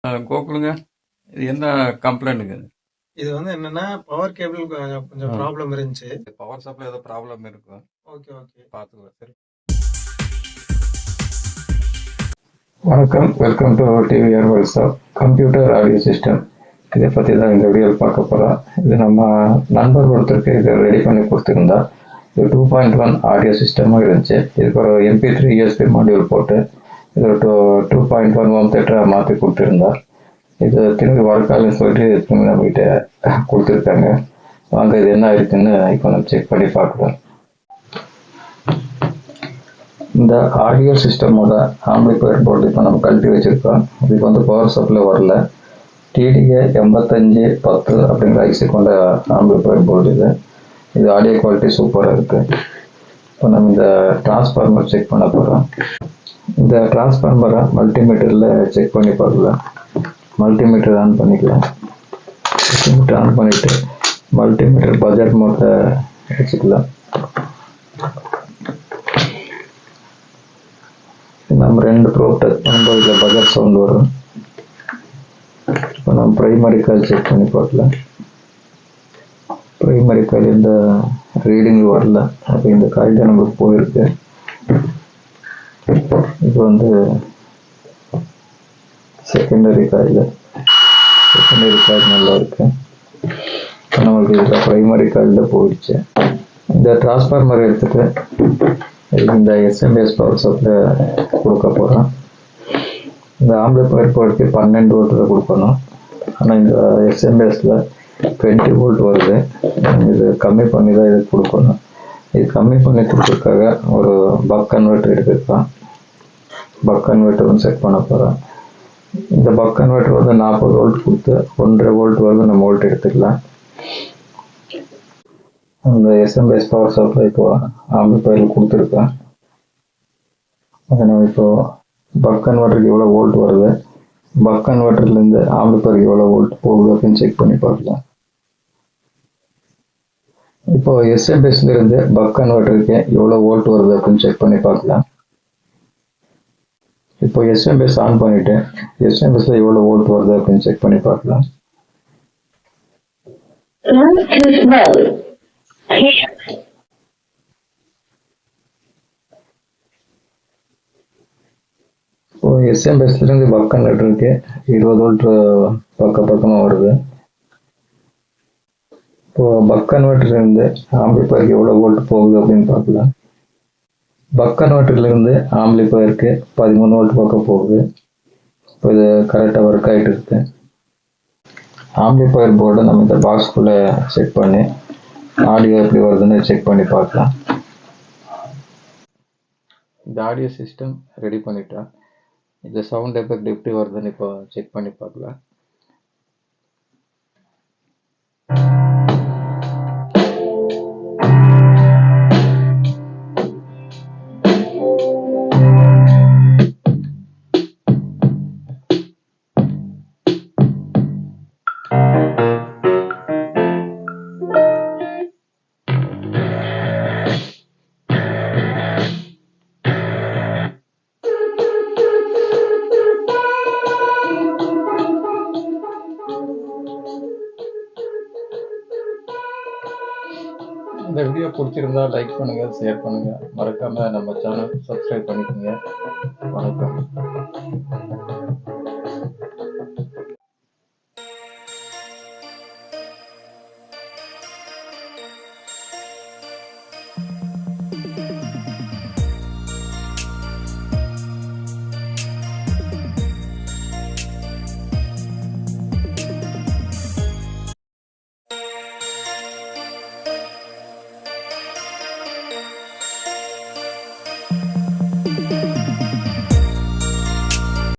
கோகுலுங்க, இது என்ன கம்ப்ளைண்ட்டுங்க இது? இது வந்து என்னன்னா பவர் கேபிள் கொஞ்சம் ப்ராப்ளம் இருந்துச்சு. பவர் சப்ளை ஏதோ ப்ராப்ளம் இருக்கும். ஓகே ஓகே பார்த்துக்கலாம். சரி. வணக்கம், welcome to TVR worlds of computer audio system. இதை பற்றி தான் இந்த வீடியோவில் பார்க்க போகிறோம். இது நம்ம நண்பர் ஒருத்தருக்கு இதை ரெடி பண்ணி கொடுத்துருந்தா. இது 2.1 ஆடியோ சிஸ்டமாக இருந்துச்சு. இதுக்கு ஒரு MP3 USB மாடியூல் போட்டு இது ஒரு 2.1 ஹோம் தேட்டராக மாற்றி கொடுத்துருந்தா. இது திரும்பி வரக்காலன்னு சொல்லிட்டு திரும்பி நம்மகிட்ட கொடுத்துருக்காங்க. வாங்க இது என்ன இருக்குன்னு இப்போ நம்ம செக் பண்ணி பார்க்கலாம். இந்த ஆடியோ சிஸ்டமோட ஆம்பிளிஃபையர் போர்டு இப்போ நம்ம கழட்டி வச்சுருக்கோம். இதுக்கு வந்து பவர் சப்ளை வரல. TDA 8510 அப்படிங்கிற ஐசி கொண்ட ஆம்பிளிஃபையர் போர்டு இது. இது ஆடியோ குவாலிட்டி சூப்பராக இருக்குது. இப்போ நம்ம இந்த டிரான்ஸ்ஃபார்மர் செக் பண்ண போகிறோம். இந்த டிரான்ஸ்ஃபார்மரை மல்டிமீட்டரில் செக் பண்ணி பார்க்கலாம். மல்டிமீட்டர் ஆன் பண்ணிக்கலாம். மல்டிமீட்டர் ஆன் பண்ணிவிட்டு மல்டிமீட்டர் பஜார் மோட்டை வச்சுக்கலாம். நம்ம 2 ப்ரோப் டச் பண்ணும்போது இதில் பஜார் சவுண்ட் வரும். இப்போ நம்ம ப்ரைமரி காயில் செக் பண்ணி பார்க்கலாம். ப்ரைமரி காயில் இந்த ரீடிங் வரல. அப்போ இந்த காயில் தான் நம்மளுக்கு போயிருக்கு. இது வந்து செகண்டரி காயில் நல்லா இருக்கு. இப்போ நம்மளுக்கு இதில் ப்ரைமரி காயில் போயிடுச்சு. இந்த டிரான்ஸ்ஃபார்மர் எடுத்துட்டு இந்த SMS பவர் சப்ளை கொடுக்க போகிறோம். இந்த ஆம்பிளிஃபையர் போர்டுக்கு 12 வோல்ட்டில் கொடுக்கணும். ஆனால் இந்த SMSல 20 வோல்ட் வருது. இது கம்மி பண்ணி தான் இது கொடுக்கணும். இது கம்மி பண்ணி கொடுக்கறதுக்காக ஒரு பக் கன்வெர்ட்டர் எடுத்துக்கலாம். பக் கன்வெர்ட்டர் வந்து செட் பண்ண போகிறோம். இந்த பக் கன்வெர்ட்டர் வந்து 40 வோல்ட் கொடுத்து 1.5 வோல்ட் வரைக்கும் நம்ம வோல்ட் எடுத்துக்கலாம். அந்த SMS பவர் சப்ளை இப்போ ஆம்பிளிஃபையர் கொடுத்துருக்கேன். நம்ம இப்போ பக் கன்வெர்ட்டருக்கு எவ்வளோ வோல்ட் வருது, பக் கன்வெர்ட்டர்லேருந்து ஆம்பிளிஃபையருக்கு எவ்வளோ வோல்ட் போகுது அப்படின்னு செக் பண்ணி பார்க்கலாம். இப்போ SMSலேருந்து பக் கன்வெர்ட்டருக்கு எவ்வளோ வோல்ட் வருது அப்படின்னு செக் பண்ணி பார்க்கலாம். இப்போ SMS ஆன் பண்ணிவிட்டு SMSல எவ்வளோ வோல்ட் வருது அப்படின்னு செக் பண்ணி பார்க்கலாம். இப்போ SMSலேருந்து பக் கன்வெர்ட்டருக்கு 20 வோல்ட் பக்கமாக வருது. இப்போ பக் கன்வெர்ட்டர்லேருந்து ஆம்பிளிஃபையருக்கு எவ்வளோ வோல்ட் போகுது அப்படின்னு பார்க்கலாம். பக் கன்வெர்ட்டர்லேருந்து ஆம்பிளிஃபையருக்கு 13 வோல்ட் பக்கம் போகுது. இப்போ இது கரெக்டாக ஒர்க் ஆகிட்டு இருக்கு. ஆம்பிளிஃபையர் போர்டை நம்ம இந்த பாக்ஸ்குள்ளே செக் பண்ணி ஆடியோ எப்படி வருதுன்னு செக் பண்ணி பார்க்கலாம். இந்த ஆடியோ சிஸ்டம் ரெடி பண்ணிட்டேன். இந்த சவுண்ட் எஃபெக்ட் எப்படி வருதுன்னு இப்போ செக் பண்ணி பார்க்கலாம். இந்த வீடியோ பிடிச்சிருந்தா லைக் பண்ணுங்க, ஷேர் பண்ணுங்க, மறக்காம நம்ம சேனல் சப்ஸ்கிரைப் பண்ணிக்கோங்க. வணக்கம்.